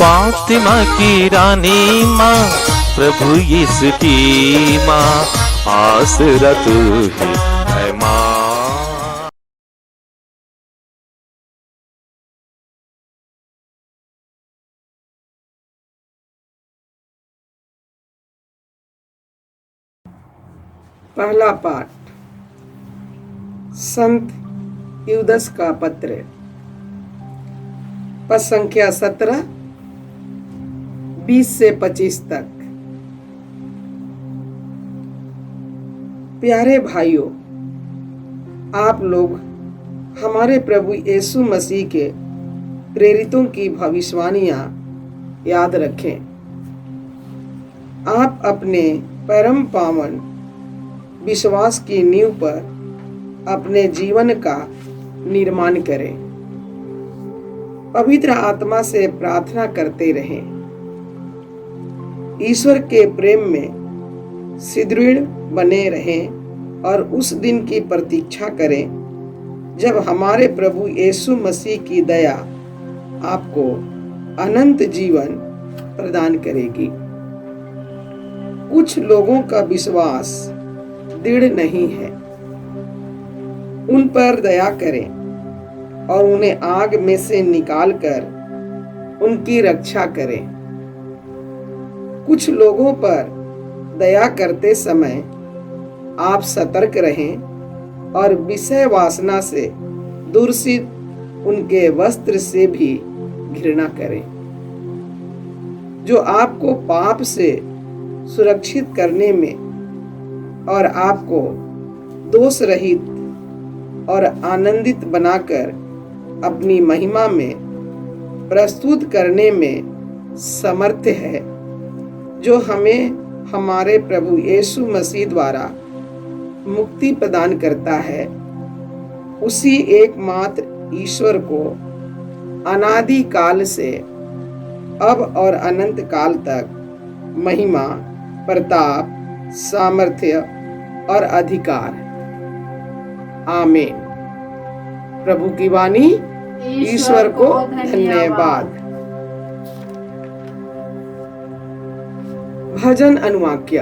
फातिमा की रानी माँ, प्रभु यीशु की माँ, आसरा तू ही है माँ। पहला पाठ संत यूदस का पत्र, पद संख्या 17, 20 से 25 तक। प्यारे भाइयों, आप लोग हमारे प्रभु यीशु मसीह के प्रेरितों की भविष्यवाणियां याद रखें। आप अपने परम पावन विश्वास की नींव पर अपने जीवन का निर्माण करें। पवित्र आत्मा से प्रार्थना करते रहें। ईश्वर के प्रेम में सुदृढ़ बने रहें और उस दिन की प्रतीक्षा करें जब हमारे प्रभु यीशु मसीह की दया आपको अनंत जीवन प्रदान करेगी। कुछ लोगों का विश्वास दृढ़ नहीं है। उन पर दया करें और उन्हें आग में से निकालकर उनकी रक्षा करें। कुछ लोगों पर दया करते समय आप सतर्क रहें और विषय वासना से दूषित उनके वस्त्र से भी घृणा करें, जो आपको पाप से सुरक्षित करने में और आपको दोष रहित और आनंदित बनाकर अपनी महिमा में प्रस्तुत करने में समर्थ है, जो हमें हमारे प्रभु यीशु मसीह द्वारा मुक्ति प्रदान करता है। उसी एकमात्र ईश्वर को अनादि काल से अब और अनंत काल तक महिमा, प्रताप, सामर्थ्य और अधिकार। आमीन। प्रभु की वाणी। ईश्वर को धन्यवाद। भजन अनुवाक्य।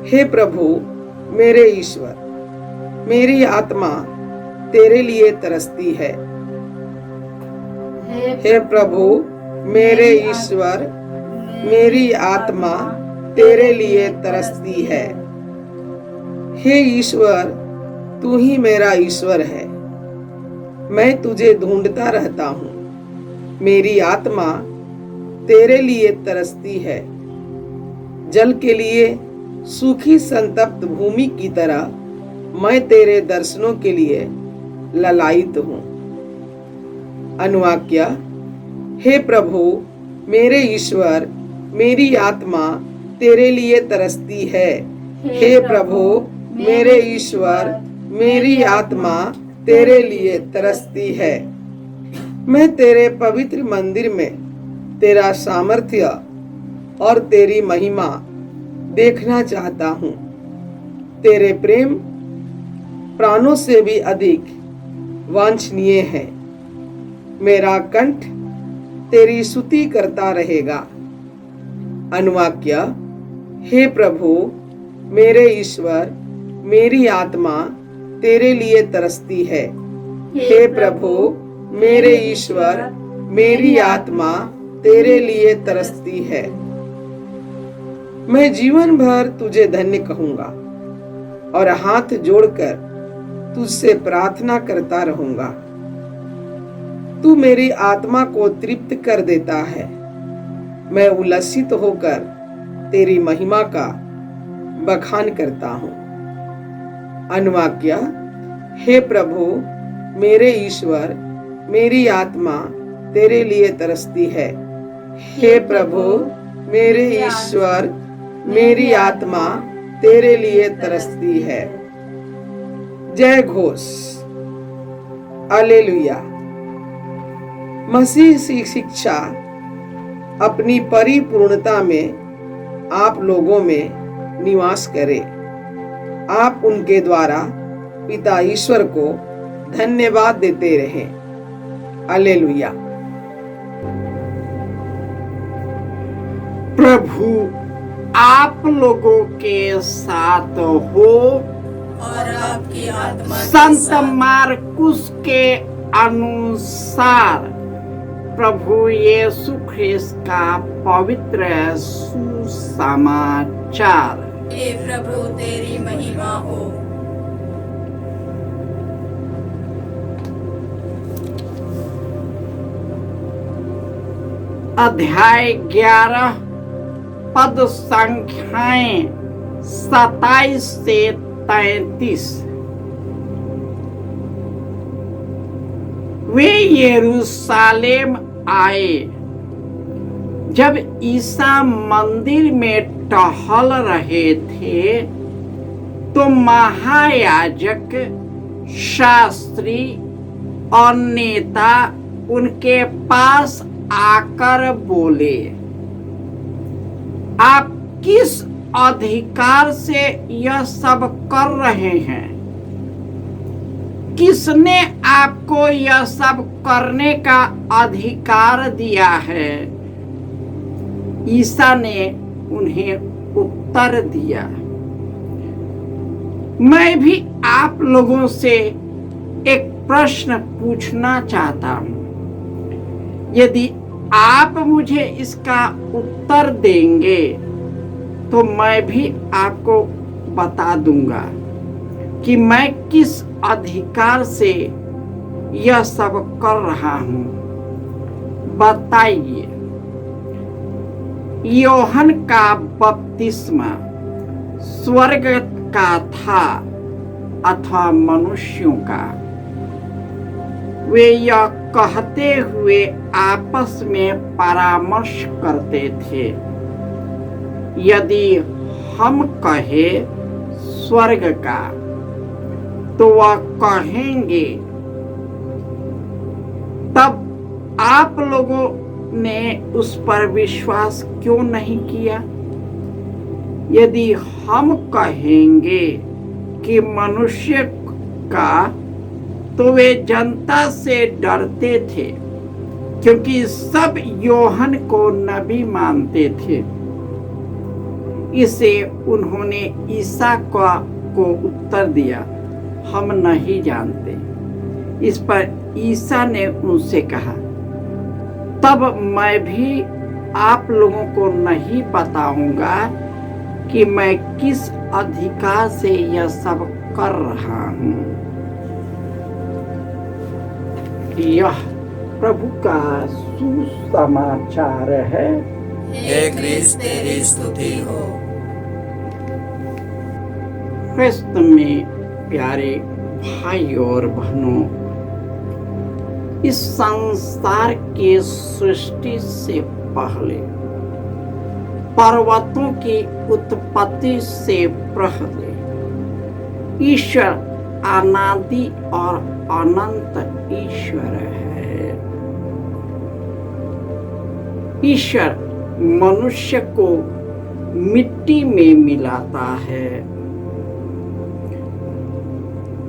हे प्रभु मेरे ईश्वर, मेरी आत्मा तेरे लिए तरसती है। हे प्रभु मेरे ईश्वर, मेरी आत्मा तेरे लिए तरसती है। हे ईश्वर, तू ही मेरा ईश्वर है। मैं तुझे ढूंढता रहता हूँ। मेरी आत्मा तेरे लिए तरसती है। जल के लिए सूखी संतप्त भूमि की तरह मैं तेरे दर्शनों के लिए ललायित हूँ। अनुवाक्य। हे प्रभु मेरे ईश्वर, मेरी आत्मा तेरे लिए तरसती है। हे प्रभु मेरे ईश्वर, मेरी आत्मा तेरे लिए तरसती है। मैं तेरे पवित्र मंदिर में तेरा सामर्थ्य और तेरी महिमा देखना चाहता हूँ। तेरे प्रेम प्राणों से भी अधिक वांछनीय है। मेरा कंठ तेरी स्तुति करता रहेगा। अनुवाक्य। हे प्रभु मेरे ईश्वर, मेरी आत्मा तेरे लिए तरसती है। हे प्रभु मेरे ईश्वर, मेरी आत्मा तेरे लिए तरसती है। मैं जीवन भर तुझे धन्य कहूंगा और हाथ जोड़कर तुझसे प्रार्थना करता रहूंगा। तू मेरी आत्मा को तृप्त कर देता है। मैं उल्लसित होकर तेरी महिमा का बखान करता हूँ। अनुवाक्य। हे प्रभु मेरे ईश्वर, मेरी आत्मा तेरे लिए तरसती है। हे प्रभु मेरे ईश्वर, मेरी आत्मा तेरे लिए तरसती है। जय घोष। हालेलुया। मसीह की शिक्षा अपनी परिपूर्णता में आप लोगों में निवास करे। आप उनके द्वारा पिता ईश्वर को धन्यवाद देते रहें। हालेलुया। प्रभु आप लोगों के साथ हो और आपकी आत्मा के संत साथ। मार्कुस के अनुसार प्रभु यीशु ख्रिस्त का पवित्र सुसमाचार। हे प्रभु तेरी महिमा हो। अध्याय 11 पद संख्याएं 27 से 33। वे यरूशलेम आए। जब ईसा मंदिर में टहल रहे थे तो महायाजक, शास्त्री और नेता उनके पास आकर बोले, आप किस अधिकार से यह सब कर रहे हैं? किसने आपको यह सब करने का अधिकार दिया है? ईसा ने उन्हें उत्तर दिया, मैं भी आप लोगों से एक प्रश्न पूछना चाहता हूं। यदि आप मुझे इसका उत्तर देंगे तो मैं भी आपको बता दूंगा कि मैं किस अधिकार से यह सब कर रहा हूं। बताइए, यूहन्ना का बपतिस्मा स्वर्ग का था अथवा मनुष्यों का? वे यह कहते हुए आपस में परामर्श करते थे। यदि हम कहे स्वर्ग का तो वह कहेंगे, तब आप लोगों ने उस पर विश्वास क्यों नहीं किया? यदि हम कहेंगे कि मनुष्य का तो वे जनता से डरते थे, क्योंकि सब यूहन्ना को नबी मानते थे। इसे उन्होंने ईसा को उत्तर दिया, हम नहीं जानते। इस पर ईसा ने उनसे कहा, तब मैं भी आप लोगों को नहीं बताऊंगा कि मैं किस अधिकार से यह सब कर रहा हूं। यह प्रभु का सुसमाचार है। हे क्रिस्त तेरी स्तुति हो। क्रिस्त में प्यारे भाई और बहनों, इस संसार के सृष्टि से पहले, पर्वतों की उत्पत्ति से पहले, ईश्वर अनादि और अनंत ईश्वर है। ईश्वर मनुष्य को मिट्टी में मिलाता है।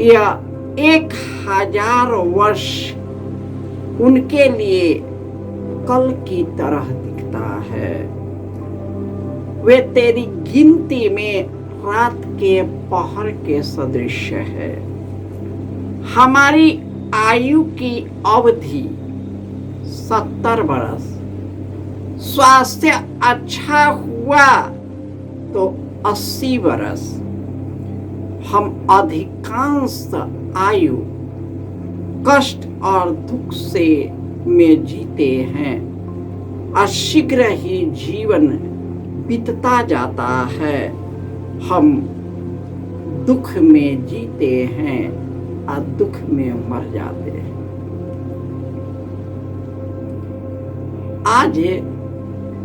यह 1000 वर्ष उनके लिए कल की तरह दिखता है। वे तेरी गिनती में रात के पहर के सदृश है। हमारी आयु की अवधि 70 वर्ष, स्वास्थ्य अच्छा हुआ तो 80 वर्ष। हम अधिकांश आयु कष्ट और दुख से में जीते हैं और शीघ्र ही जीवन बीतता जाता है। हम दुख में जीते हैं और दुख में मर जाते हैं। आज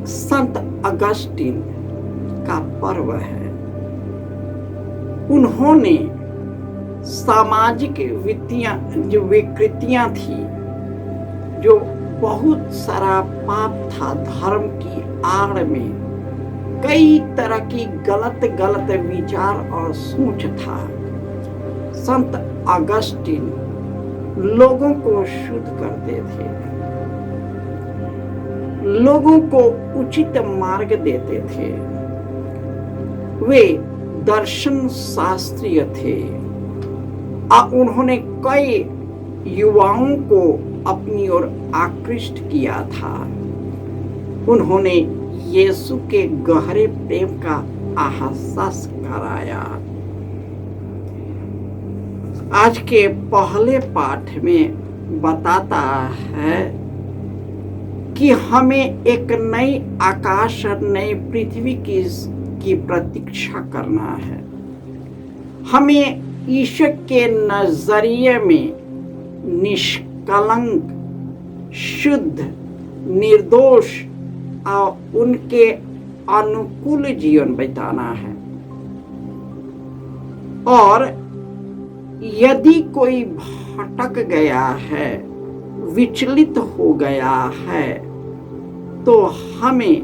संत अगस्तीन का पर्व है। उन्होंने सामाजिक जो विकृतियां थी, जो बहुत सारा पाप था, धर्म की आड़ में कई तरह की गलत विचार और सोच था। संत अगस्तीन लोगों को शुद्ध करते थे, लोगों को उचित मार्ग देते थे। वे दर्शन शास्त्रीय थे और उन्होंने कई युवाओं को अपनी ओर आकृष्ट किया था। उन्होंने यीशु के गहरे प्रेम का एहसास कराया। आज के पहले पाठ में बताता है कि हमें एक नई आकाश और नई पृथ्वी की प्रतीक्षा करना है। हमें ईश्वर के नजरिए में निष्कलंक, शुद्ध, निर्दोष और उनके अनुकूल जीवन बिताना है। और यदि कोई भटक गया है, विचलित हो गया है, तो हमें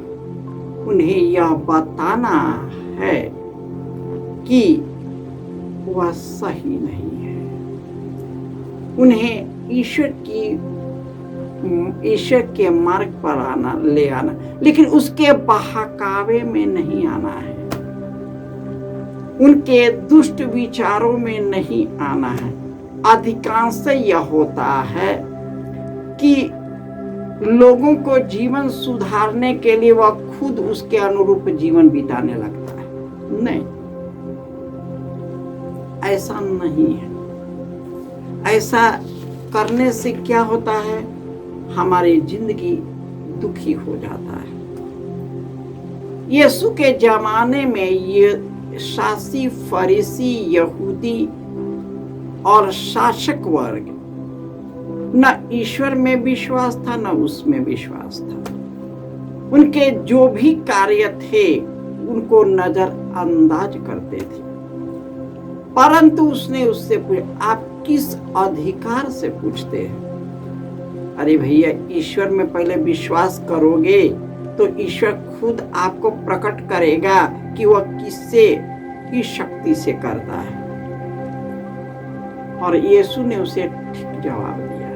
उन्हें यह बताना है कि वह सही नहीं है। उन्हें ईश्वर के मार्ग पर ले आना, लेकिन उसके बहकावे में नहीं आना है, उनके दुष्ट विचारों में नहीं आना है। अधिकांश यह होता है कि लोगों को जीवन सुधारने के लिए वह खुद उसके अनुरूप जीवन बिताने लगता है। नहीं, ऐसा नहीं है। ऐसा करने से क्या होता है? हमारी जिंदगी दुखी हो जाता है। यीशु के जमाने में ये शासी, फरीसी, यहूदी और शासक वर्ग न ईश्वर में विश्वास था, न उसमें विश्वास था। उनके जो भी कार्य थे उनको नजरअंदाज करते थे। परंतु उसने उससे पूछा, आप किस अधिकार से पूछते हैं? अरे भैया, ईश्वर में पहले विश्वास करोगे तो ईश्वर खुद आपको प्रकट करेगा कि वह किससे, किस शक्ति से करता है। और यीशु ने उसे ठीक जवाब दिया।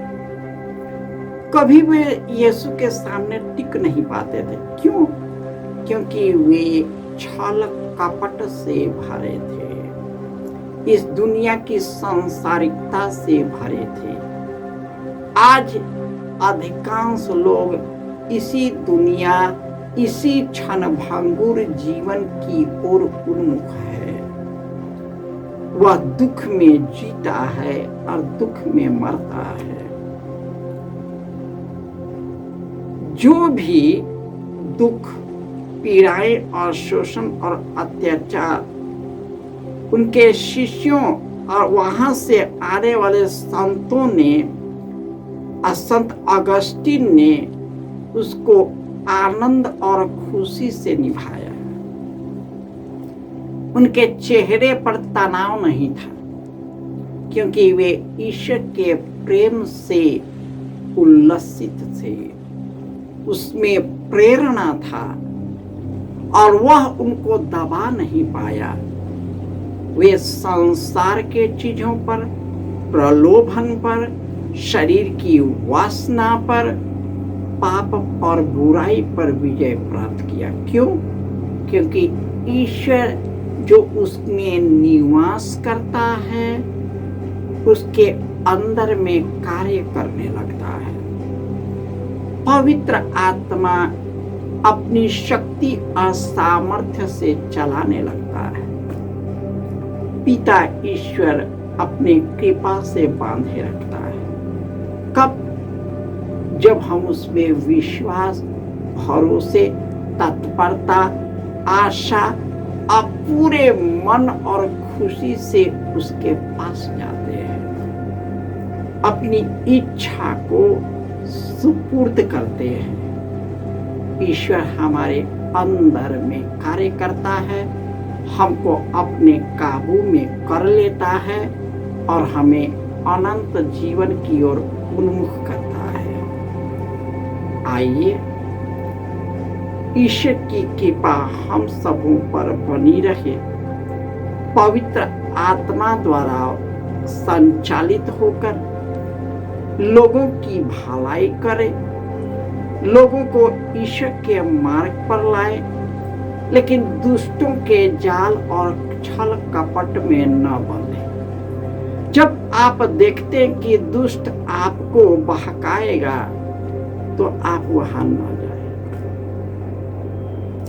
कभी वे यीशु के सामने टिक नहीं पाते थे। क्यों? क्योंकि वे छल कपट से भरे थे, इस दुनिया की सांसारिकता से भरे थे। आज अधिकांश लोग इसी दुनिया, इसी क्षणभंगुर जीवन की ओर उन्मुख है। वह दुख में जीता है और दुख में मरता है। जो भी दुख, पीड़ाएं और शोषण और अत्याचार उनके शिष्यों और वहां से आने वाले संतों ने, संत अगस्तीन ने उसको आनंद और खुशी से निभाया। उनके चेहरे पर तनाव नहीं था, क्योंकि वे ईश्वर के प्रेम से उल्लसित थे। उसमें प्रेरणा था और वह उनको दबा नहीं पाया। वे संसार के चीजों पर, प्रलोभन पर, शरीर की वासना पर, पाप और बुराई पर विजय प्राप्त किया। क्यों? क्योंकि ईश्वर जो उसमें निवास करता है उसके अंदर में कार्य करने लगता है। पवित्र आत्मा अपनी शक्ति और सामर्थ्य से चलाने लगता है। पिता ईश्वर अपनी कृपा से बांधे रखता है। कब? जब हम उसमें विश्वास, भरोसे, तत्परता, आशा और पूरे मन और खुशी से उसके पास जाते हैं, अपनी इच्छा को सुपुर्द करते हैं। ईश्वर हमारे अंदर में कार्य करता है, हमको अपने काबू में कर लेता है और हमें अनंत जीवन की ओर उन्मुख करता है। आइए ईश्वर की कृपा हम सबों पर बनी रहे। पवित्र आत्मा द्वारा संचालित होकर लोगों की भलाई करे, लोगों को ईश्वर के मार्ग पर लाए, लेकिन दुष्टों के जाल और छल कपट में न बंधे। जब आप देखते हैं कि दुष्ट आपको बहकाएगा तो आप वहां न जाए।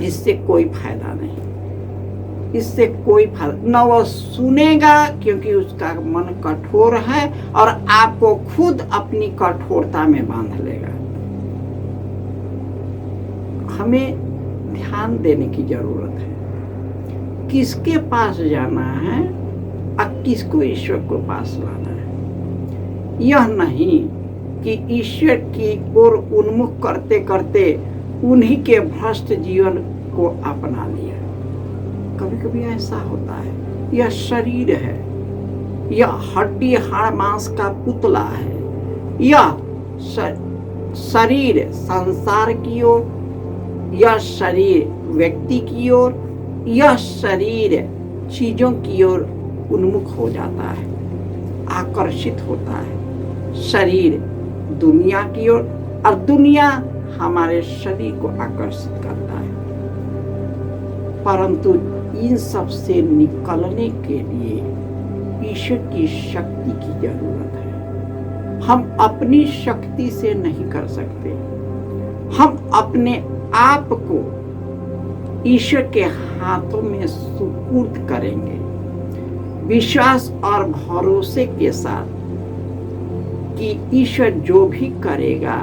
इससे कोई फायदा नहीं, इससे कोई फायदा न वो सुनेगा, क्योंकि उसका मन कठोर है और आपको खुद अपनी कठोरता में बांध लेगा। हमें ध्यान देने की जरूरत है, किसके पास जाना है और किसको ईश्वर को पास लाना है। यह नहीं कि ईश्वर की ओर उन्मुख करते करते उन्हीं के भ्रष्ट जीवन को अपना लिया। कभी कभी ऐसा होता है। यह शरीर है, यह हड्डी हाड़ मांस का पुतला है। यह शरीर संसार की ओर, यह शरीर व्यक्ति की ओर, यह शरीर चीजों की ओर उन्मुख हो जाता है, आकर्षित होता है। शरीर दुनिया की ओर और दुनिया हमारे शरीर को आकर्षित करता है। परंतु इन सब से निकलने के लिए ईश्वर की शक्ति की जरूरत है। हम अपनी शक्ति से नहीं कर सकते। हम अपने आप को ईश्वर के हाथों में सुपुर्द करेंगे, विश्वास और भरोसे के साथ कि ईश्वर जो भी करेगा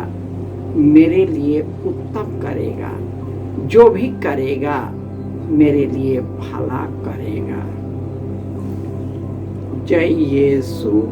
मेरे लिए उत्तम करेगा, जो भी करेगा मेरे लिए भला करेगा। जय यीशु।